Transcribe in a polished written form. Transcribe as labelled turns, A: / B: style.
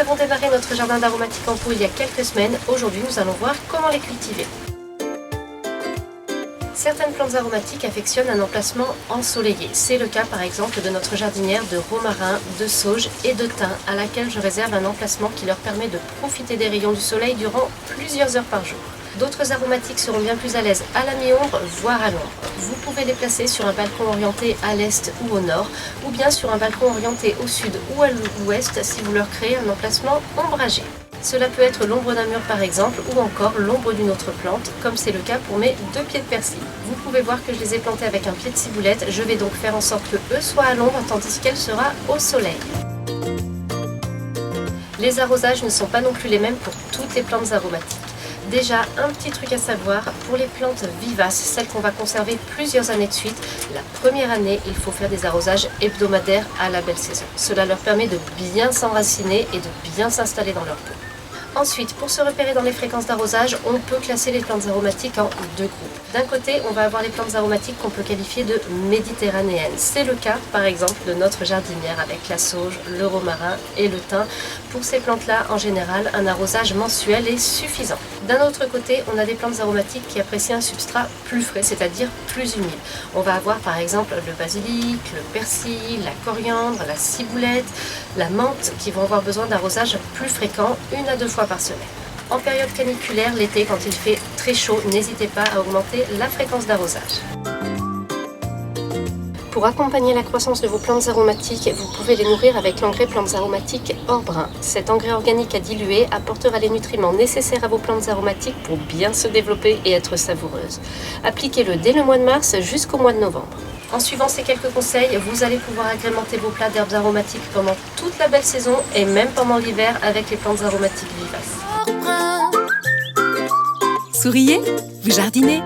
A: avons démarré notre jardin d'aromatiques en pot il y a quelques semaines. Aujourd'hui, nous allons voir comment les cultiver. Certaines plantes aromatiques affectionnent un emplacement ensoleillé. C'est le cas par exemple de notre jardinière de romarin, de sauge et de thym à laquelle je réserve un emplacement qui leur permet de profiter des rayons du soleil durant plusieurs heures par jour. D'autres aromatiques seront bien plus à l'aise à la mi-ombre, voire à l'ombre. Vous pouvez les placer sur un balcon orienté à l'est ou au nord, ou bien sur un balcon orienté au sud ou à l'ouest si vous leur créez un emplacement ombragé. Cela peut être l'ombre d'un mur par exemple, ou encore l'ombre d'une autre plante, comme c'est le cas pour mes 2 pieds de persil. Vous pouvez voir que je les ai plantés avec un pied de ciboulette, je vais donc faire en sorte que eux soient à l'ombre tandis qu'elle sera au soleil. Les arrosages ne sont pas non plus les mêmes pour toutes les plantes aromatiques. Déjà, un petit truc à savoir, pour les plantes vivaces, celles qu'on va conserver plusieurs années de suite, la première année, il faut faire des arrosages hebdomadaires à la belle saison. Cela leur permet de bien s'enraciner et de bien s'installer dans leur peau. Ensuite, pour se repérer dans les fréquences d'arrosage, on peut classer les plantes aromatiques en 2 groupes. D'un côté, on va avoir les plantes aromatiques qu'on peut qualifier de méditerranéennes. C'est le cas, par exemple, de notre jardinière avec la sauge, le romarin et le thym. Pour ces plantes-là, en général, un arrosage mensuel est suffisant. D'un autre côté, on a des plantes aromatiques qui apprécient un substrat plus frais, c'est-à-dire plus humide. On va avoir par exemple le basilic, le persil, la coriandre, la ciboulette, la menthe qui vont avoir besoin d'arrosage plus fréquent, 1 à 2 fois par semaine. En période caniculaire, l'été, quand il fait très chaud, n'hésitez pas à augmenter la fréquence d'arrosage. Pour accompagner la croissance de vos plantes aromatiques, vous pouvez les nourrir avec l'engrais plantes aromatiques hors brin. Cet engrais organique à diluer apportera les nutriments nécessaires à vos plantes aromatiques pour bien se développer et être savoureuses. Appliquez-le dès le mois de mars jusqu'au mois de novembre. En suivant ces quelques conseils, vous allez pouvoir agrémenter vos plats d'herbes aromatiques pendant toute la belle saison et même pendant l'hiver avec les plantes aromatiques vivaces.
B: Souriez, vous jardinez.